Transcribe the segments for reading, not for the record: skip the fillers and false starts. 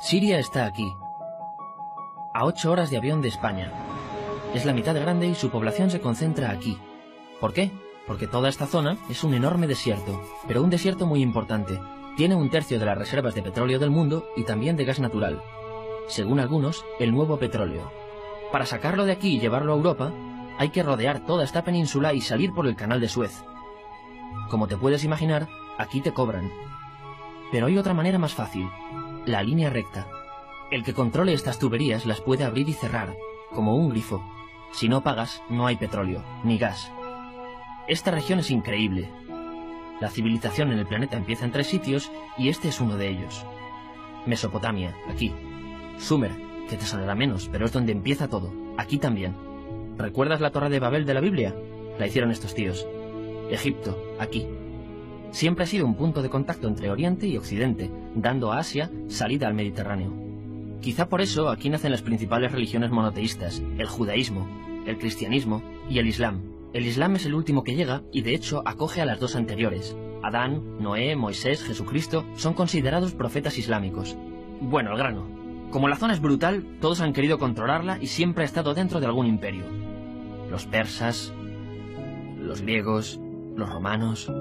Siria está aquí, a 8 horas de avión de España. Es la mitad de grande y su población se concentra aquí. ¿Por qué? Porque toda esta zona es un enorme desierto, pero un desierto muy importante. Tiene 1/3 de las reservas de petróleo del mundo y también de gas natural. Según algunos, el nuevo petróleo. Para sacarlo de aquí y llevarlo a Europa, hay que rodear toda esta península y salir por el canal de Suez. Como te puedes imaginar, aquí te cobran. Pero hay otra manera más fácil, la línea recta. El que controle estas tuberías las puede abrir y cerrar, como un grifo. Si no pagas, no hay petróleo, ni gas. Esta región es increíble. La civilización en el planeta empieza en 3 sitios y este es uno de ellos. Mesopotamia, aquí. Sumer, que te sonará menos, pero es donde empieza todo, aquí también. ¿Recuerdas la Torre de Babel de la Biblia? La hicieron estos tíos. Egipto, aquí. Siempre ha sido un punto de contacto entre Oriente y Occidente, dando a Asia salida al Mediterráneo. Quizá por eso aquí nacen las principales religiones monoteístas, el judaísmo, el cristianismo y el islam. El islam es el último que llega y de hecho acoge a las 2 anteriores. Adán, Noé, Moisés, Jesucristo son considerados profetas islámicos. Bueno, al grano. Como la zona es brutal, todos han querido controlarla y siempre ha estado dentro de algún imperio. Los persas, los griegos, los romanos.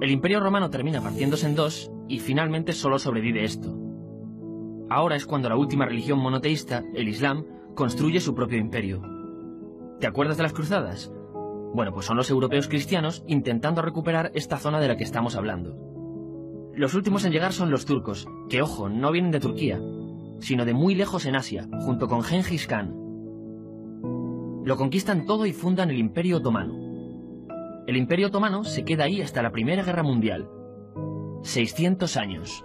El imperio romano termina partiéndose en 2 y finalmente solo sobrevive esto. Ahora es cuando la última religión monoteísta, el Islam, construye su propio imperio. ¿Te acuerdas de las cruzadas? Bueno, pues son los europeos cristianos intentando recuperar esta zona de la que estamos hablando. Los últimos en llegar son los turcos, que ojo, no vienen de Turquía, sino de muy lejos en Asia, junto con Gengis Khan. Lo conquistan todo y fundan el Imperio Otomano. El Imperio Otomano se queda ahí hasta la Primera Guerra Mundial. 600 años.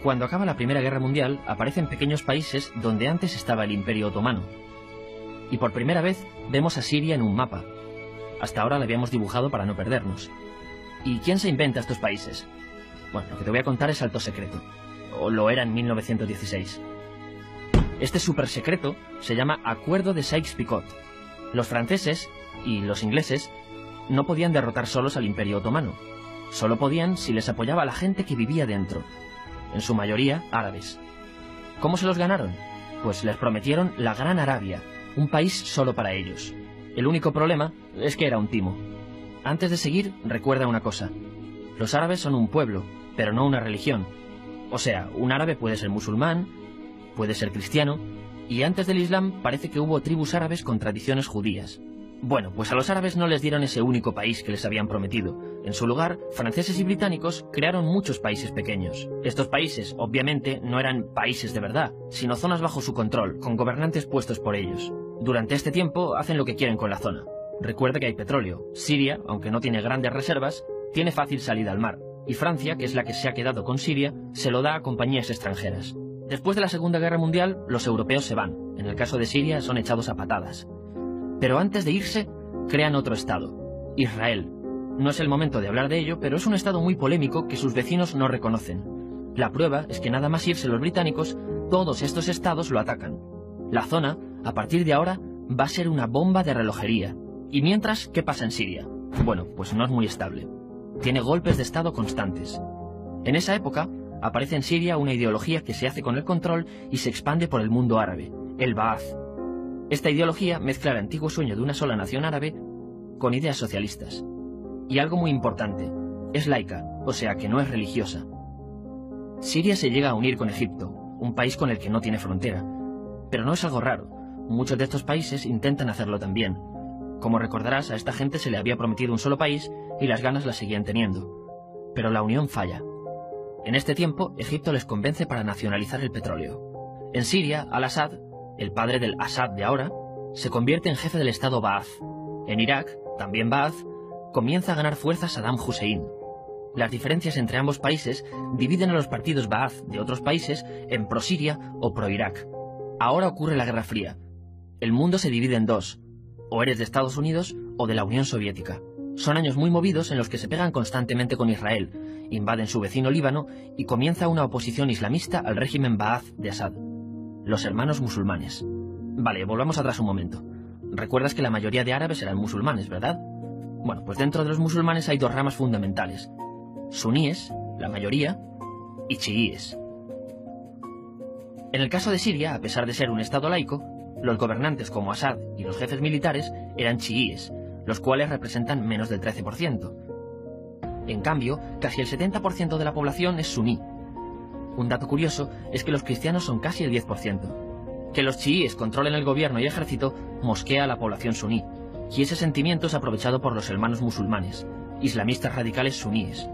Cuando acaba la Primera Guerra Mundial, aparecen pequeños países donde antes estaba el Imperio Otomano. Y por primera vez vemos a Siria en un mapa. Hasta ahora la habíamos dibujado para no perdernos. ¿Y quién se inventa estos países? Bueno, lo que te voy a contar es alto secreto. O lo era en 1916. Este súper secreto se llama Acuerdo de Sykes-Picot. Los franceses y los ingleses no podían derrotar solos al Imperio Otomano. Solo podían si les apoyaba la gente que vivía dentro. En su mayoría árabes. ¿Cómo se los ganaron? Pues les prometieron la Gran Arabia, un país solo para ellos. El único problema es que era un timo. Antes de seguir, recuerda una cosa. Los árabes son un pueblo, pero no una religión. O sea, un árabe puede ser musulmán, puede ser cristiano, y antes del Islam parece que hubo tribus árabes con tradiciones judías. Bueno, pues a los árabes no les dieron ese único país que les habían prometido. En su lugar, franceses y británicos crearon muchos países pequeños. Estos países, obviamente, no eran países de verdad, sino zonas bajo su control, con gobernantes puestos por ellos. Durante este tiempo hacen lo que quieren con la zona. Recuerda que hay petróleo. Siria, aunque no tiene grandes reservas, tiene fácil salida al mar. Y Francia, que es la que se ha quedado con Siria, se lo da a compañías extranjeras. Después de la Segunda Guerra Mundial, los europeos se van. En el caso de Siria, son echados a patadas. Pero antes de irse, crean otro estado, Israel. No es el momento de hablar de ello, pero es un estado muy polémico que sus vecinos no reconocen. La prueba es que nada más irse los británicos, todos estos estados lo atacan. La zona, a partir de ahora, va a ser una bomba de relojería. Y mientras, ¿qué pasa en Siria? Bueno, pues no es muy estable. Tiene golpes de estado constantes. En esa época, aparece en Siria una ideología que se hace con el control y se expande por el mundo árabe, el Ba'ath. Esta ideología mezcla el antiguo sueño de una sola nación árabe con ideas socialistas. Y algo muy importante, es laica, o sea que no es religiosa. Siria se llega a unir con Egipto, un país con el que no tiene frontera. Pero no es algo raro, muchos de estos países intentan hacerlo también. Como recordarás, a esta gente se le había prometido un solo país y las ganas las seguían teniendo. Pero la unión falla. En este tiempo, Egipto les convence para nacionalizar el petróleo. En Siria, Al-Assad, el padre del Assad de ahora, se convierte en jefe del estado Ba'ath. En Irak, también Ba'ath, comienza a ganar fuerza Saddam Hussein. Las diferencias entre ambos países dividen a los partidos Ba'ath de otros países en pro-Siria o pro-Irak. Ahora ocurre la Guerra Fría. El mundo se divide en 2, o eres de Estados Unidos o de la Unión Soviética. Son años muy movidos en los que se pegan constantemente con Israel, invaden su vecino Líbano y comienza una oposición islamista al régimen Ba'ath de Assad. Los hermanos musulmanes. Vale, volvamos atrás un momento. Recuerdas que la mayoría de árabes eran musulmanes, ¿verdad? Bueno, pues dentro de los musulmanes hay 2 ramas fundamentales. Suníes, la mayoría, y chiíes. En el caso de Siria, a pesar de ser un estado laico, los gobernantes como Assad y los jefes militares eran chiíes, los cuales representan menos del 13%. En cambio, casi el 70% de la población es suní. Un dato curioso es que los cristianos son casi el 10%. Que los chiíes controlen el gobierno y ejército mosquea a la población suní, y ese sentimiento es aprovechado por los hermanos musulmanes, islamistas radicales suníes.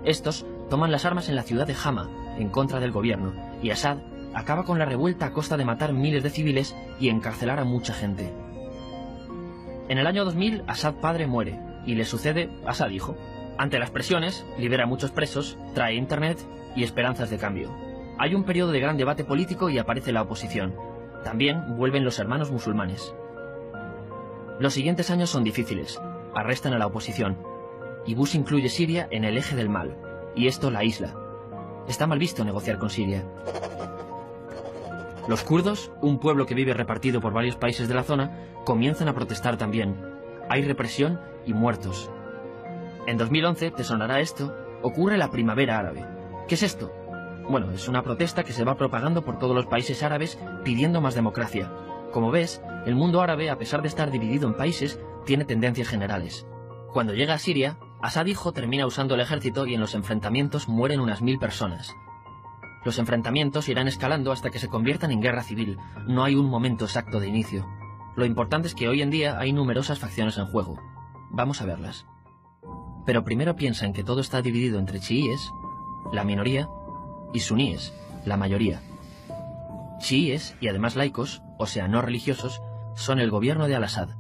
Estos toman las armas en la ciudad de Hama, en contra del gobierno, y Assad acaba con la revuelta a costa de matar miles de civiles y encarcelar a mucha gente. En el año 2000, Assad padre muere, y le sucede Assad hijo. Ante las presiones, libera a muchos presos, trae internet y esperanzas de cambio. Hay un periodo de gran debate político y aparece la oposición. También vuelven los hermanos musulmanes. Los siguientes años son difíciles. Arrestan a la oposición. Y Bush incluye Siria en el eje del mal, y esto la aísla. Está mal visto negociar con Siria. Los kurdos, un pueblo que vive repartido por varios países de la zona, comienzan a protestar también. Hay represión y muertos. En 2011, te sonará esto, ocurre la Primavera Árabe. ¿Qué es esto? Bueno, es una protesta que se va propagando por todos los países árabes pidiendo más democracia. Como ves, el mundo árabe, a pesar de estar dividido en países, tiene tendencias generales. Cuando llega a Siria, Assad hijo termina usando el ejército y en los enfrentamientos mueren unas 1000 personas. Los enfrentamientos irán escalando hasta que se conviertan en guerra civil. No hay un momento exacto de inicio. Lo importante es que hoy en día hay numerosas facciones en juego. Vamos a verlas. Pero primero piensa en que todo está dividido entre chiíes, la minoría, y suníes, la mayoría. Chiíes, y además laicos, o sea, no religiosos, son el gobierno de Al-Assad.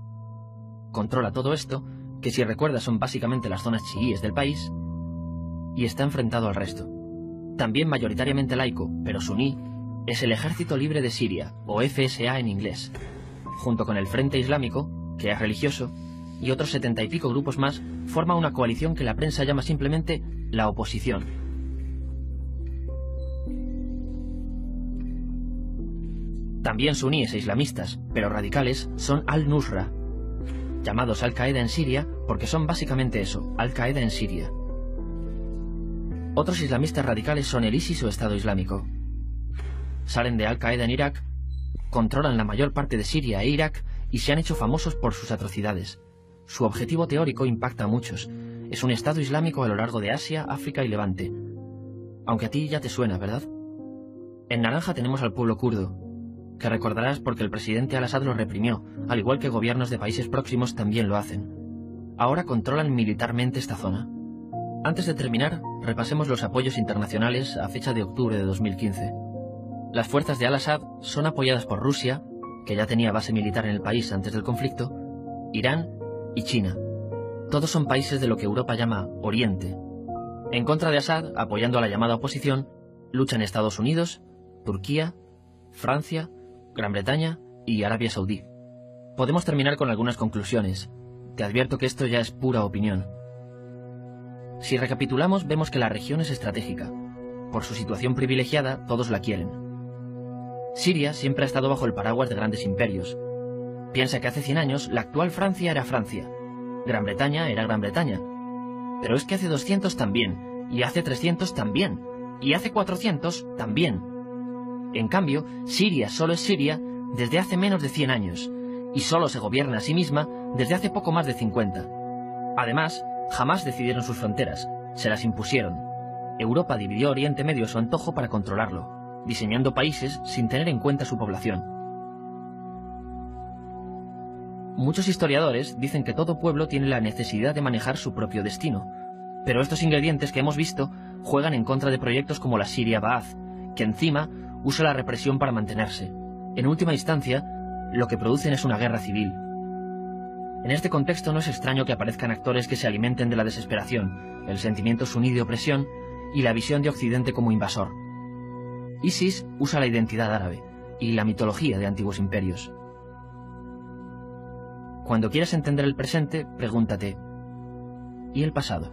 Controla todo esto, que si recuerdas son básicamente las zonas chiíes del país, y está enfrentado al resto. También mayoritariamente laico, pero suní, es el Ejército Libre de Siria, o FSA en inglés, junto con el Frente Islámico, que es religioso, y otros 70 y pico grupos más, forma una coalición que la prensa llama simplemente la oposición. También suníes e islamistas, pero radicales, son Al-Nusra, llamados Al-Qaeda en Siria porque son básicamente eso, Al-Qaeda en Siria. Otros islamistas radicales son el ISIS o Estado Islámico. Salen de Al-Qaeda en Irak, controlan la mayor parte de Siria e Irak y se han hecho famosos por sus atrocidades. Su objetivo teórico impacta a muchos. Es un Estado Islámico a lo largo de Asia, África y Levante. Aunque a ti ya te suena, ¿verdad? En naranja tenemos al pueblo kurdo, que recordarás porque el presidente Al-Assad lo reprimió, al igual que gobiernos de países próximos también lo hacen. Ahora controlan militarmente esta zona. Antes de terminar, repasemos los apoyos internacionales a fecha de octubre de 2015. Las fuerzas de Al-Assad son apoyadas por Rusia, que ya tenía base militar en el país antes del conflicto, Irán y China. Todos son países de lo que Europa llama Oriente. En contra de Assad, apoyando a la llamada oposición, luchan Estados Unidos, Turquía, Francia, Gran Bretaña y Arabia Saudí. Podemos terminar con algunas conclusiones. Te advierto que esto ya es pura opinión. Si recapitulamos, vemos que la región es estratégica. Por su situación privilegiada, todos la quieren. Siria siempre ha estado bajo el paraguas de grandes imperios. Piensa que hace 100 años la actual Francia era Francia. Gran Bretaña era Gran Bretaña. Pero es que hace 200 también, y hace 300 también, y hace 400 también. En cambio, Siria solo es Siria desde hace menos de 100 años, y solo se gobierna a sí misma desde hace poco más de 50. Además, jamás decidieron sus fronteras, se las impusieron. Europa dividió Oriente Medio a su antojo para controlarlo, diseñando países sin tener en cuenta su población. Muchos historiadores dicen que todo pueblo tiene la necesidad de manejar su propio destino, pero estos ingredientes que hemos visto juegan en contra de proyectos como la Siria Ba'ath, que encima usa la represión para mantenerse. En última instancia, lo que producen es una guerra civil. En este contexto no es extraño que aparezcan actores que se alimenten de la desesperación, el sentimiento suní de opresión y la visión de Occidente como invasor. ISIS usa la identidad árabe y la mitología de antiguos imperios. Cuando quieras entender el presente, pregúntate, ¿y el pasado?